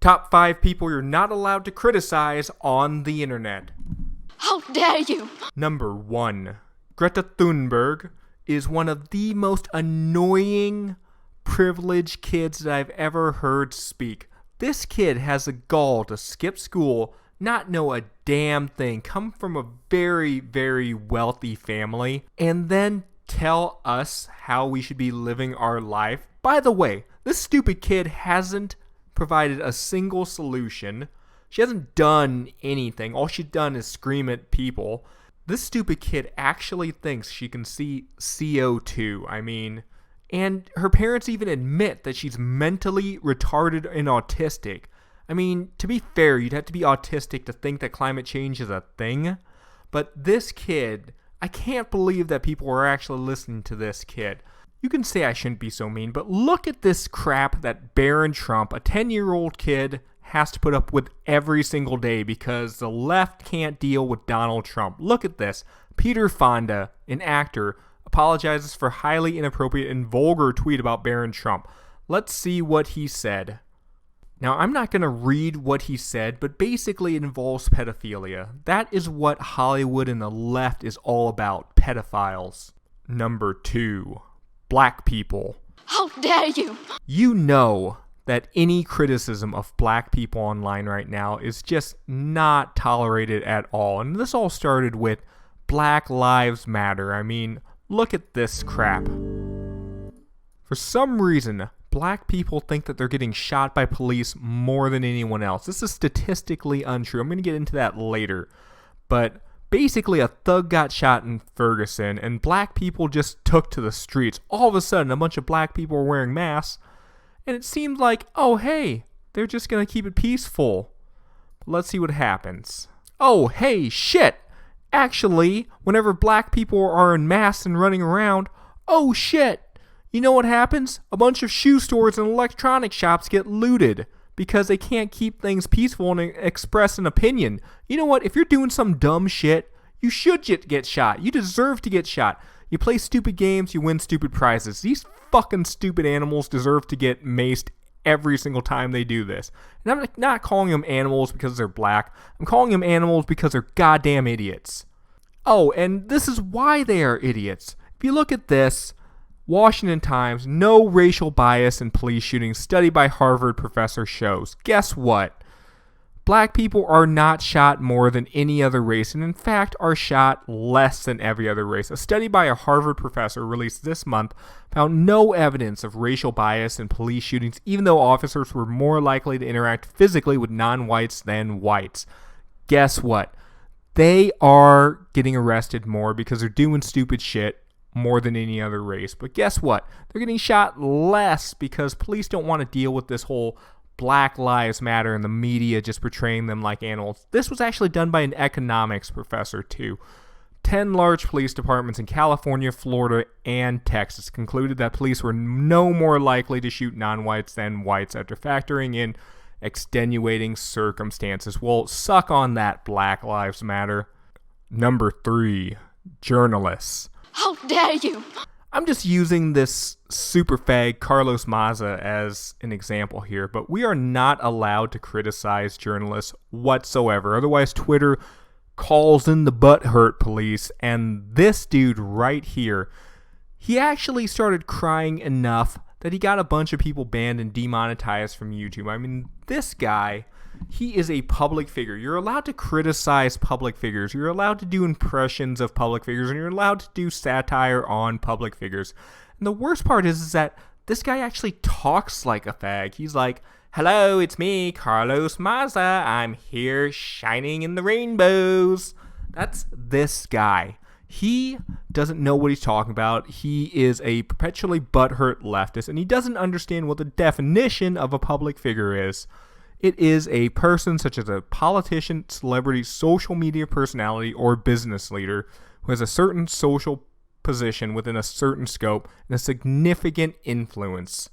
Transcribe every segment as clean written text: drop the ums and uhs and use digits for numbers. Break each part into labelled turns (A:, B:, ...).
A: Top 5 people you're not allowed to criticize on the internet.
B: How dare you!
A: Number 1. Greta Thunberg is one of the most annoying, privileged kids that I've ever heard speak. This kid has the gall to skip school, not know a damn thing, come from a very, very wealthy family, and then tell us how we should be living our life. By the way, this stupid kid hasn't provided a single solution. She hasn't done anything. All she's done is scream at people. This stupid kid actually thinks she can see CO2. And her parents even admit that she's mentally retarded and autistic. To be fair, you'd have to be autistic to think that climate change is a thing. But this kid, I can't believe that people are actually listening to this kid. You can say I shouldn't be so mean, but look at this crap that Barron Trump, a 10-year-old kid, has to put up with every single day because the left can't deal with Donald Trump. Look at this. Peter Fonda, an actor, apologizes for highly inappropriate and vulgar tweet about Barron Trump. Let's see what he said. Now, I'm not going to read what he said, but basically it involves pedophilia. That is what Hollywood and the left is all about, pedophiles. Number 2. Black people.
B: How dare you!
A: You know that any criticism of black people online right now is just not tolerated at all. And this all started with Black Lives Matter. Look at this crap. For some reason, black people think that they're getting shot by police more than anyone else. This is statistically untrue. I'm going to get into that later. But basically, a thug got shot in Ferguson, and black people just took to the streets. All of a sudden, a bunch of black people were wearing masks, and it seemed like, oh, hey, they're just going to keep it peaceful. But let's see what happens. Oh, hey, shit! Actually, whenever black people are in masks and running around, oh, shit! You know what happens? A bunch of shoe stores and electronic shops get looted because they can't keep things peaceful and express an opinion. You know what? If you're doing some dumb shit, you should get shot. You deserve to get shot. You play stupid games, you win stupid prizes. These fucking stupid animals deserve to get maced every single time they do this. And I'm not calling them animals because they're black. I'm calling them animals because they're goddamn idiots. Oh, and this is why they are idiots. If you look at this, Washington Times, no racial bias in police shootings, study by Harvard professor shows. Guess what? Black people are not shot more than any other race, and in fact are shot less than every other race. A study by a Harvard professor released this month found no evidence of racial bias in police shootings, even though officers were more likely to interact physically with non-whites than whites. Guess what? They are getting arrested more because they're doing stupid shit more than any other race. But guess what? They're getting shot less because police don't want to deal with this whole Black Lives Matter and the media just portraying them like animals. This was actually done by an economics professor too. 10 large police departments in California, Florida, and Texas concluded that police were no more likely to shoot non-whites than whites after factoring in extenuating circumstances. Well, suck on that, Black Lives Matter. Number 3, journalists.
B: How dare you!
A: I'm just using this super fag Carlos Maza as an example here, but we are not allowed to criticize journalists whatsoever. Otherwise, Twitter calls in the butthurt police, and this dude right here, he actually started crying enough that he got a bunch of people banned and demonetized from YouTube. This guy, he is a public figure. You're allowed to criticize public figures. You're allowed to do impressions of public figures, and you're allowed to do satire on public figures. And the worst part is that this guy actually talks like a fag. He's like, hello, it's me, Carlos Maza. I'm here shining in the rainbows. That's this guy. He doesn't know what he's talking about. He is a perpetually butthurt leftist, and he doesn't understand what the definition of a public figure is. It is a person such as a politician, celebrity, social media personality, or business leader who has a certain social position within a certain scope and a significant influence.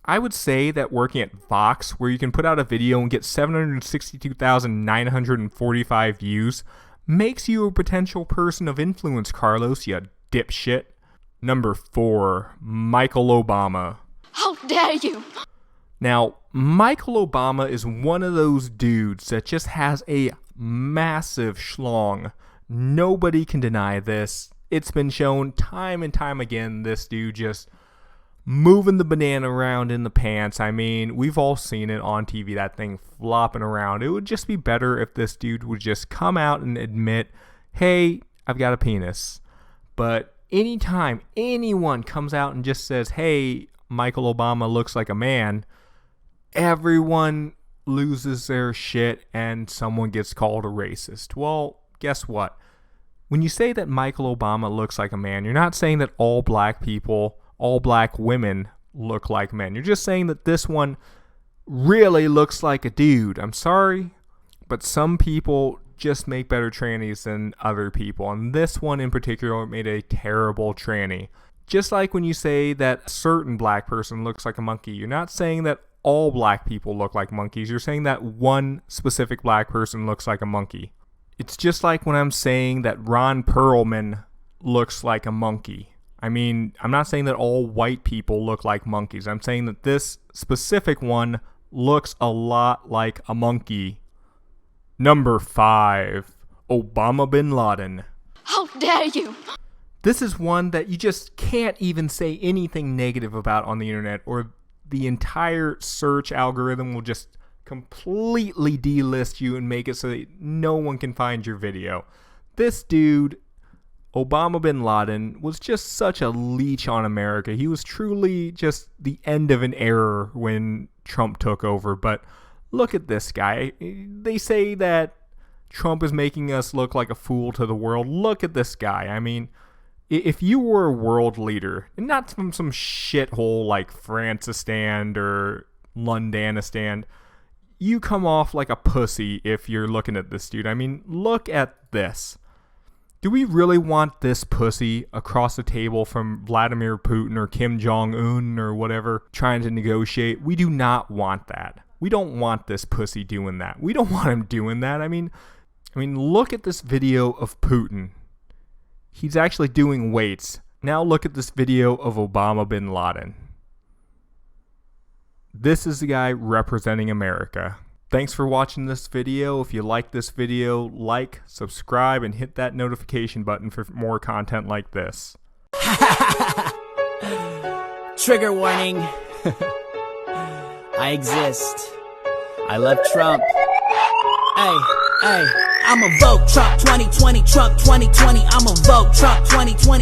A: I would say that working at Vox, where you can put out a video and get 762,945 views, makes you a potential person of influence, Carlos, you dipshit. Number 4, Michael Obama.
B: How dare you!
A: Now, Michael Obama is one of those dudes that just has a massive schlong. Nobody can deny this. It's been shown time and time again, this dude just moving the banana around in the pants. I mean, we've all seen it on TV, that thing flopping around. It would just be better if this dude would just come out and admit, hey, I've got a penis. But anytime anyone comes out and just says, hey, Michael Obama looks like a man, everyone loses their shit and someone gets called a racist. Well, guess what? When you say that Michael Obama looks like a man, you're not saying that all black people, all black women look like men. You're just saying that this one really looks like a dude. I'm sorry, but some people just make better trannies than other people. And this one in particular made a terrible tranny. Just like when you say that a certain black person looks like a monkey, you're not saying that all black people look like monkeys. You're saying that one specific black person looks like a monkey. It's just like when I'm saying that Ron Perlman looks like a monkey. I mean, I'm not saying that all white people look like monkeys. I'm saying that this specific one looks a lot like a monkey. Number 5, Obama bin Laden.
B: How dare you?
A: This is one that you just can't even say anything negative about on the internet, or the entire search algorithm will just completely delist you and make it so that no one can find your video. This dude, Obama bin Laden, was just such a leech on America. He was truly just the end of an era when Trump took over. But look at this guy. They say that Trump is making us look like a fool to the world. Look at this guy. I mean, if you were a world leader, and not from some shithole like Francistan or Londonistan, you come off like a pussy if you're looking at this dude. I mean, look at this. Do we really want this pussy across the table from Vladimir Putin or Kim Jong-un or whatever trying to negotiate? We do not want that. We don't want this pussy doing that. We don't want him doing that. I mean, look at this video of Putin. He's actually doing weights. Now look at this video of Obama bin Laden. This is the guy representing America. Thanks for watching this video. If you like this video, like, subscribe, and hit that notification button for more content like this.
C: Trigger warning. I exist. I love Trump. Hey, I'ma vote Trump 2020, Trump 2020. I'ma vote Trump 2020.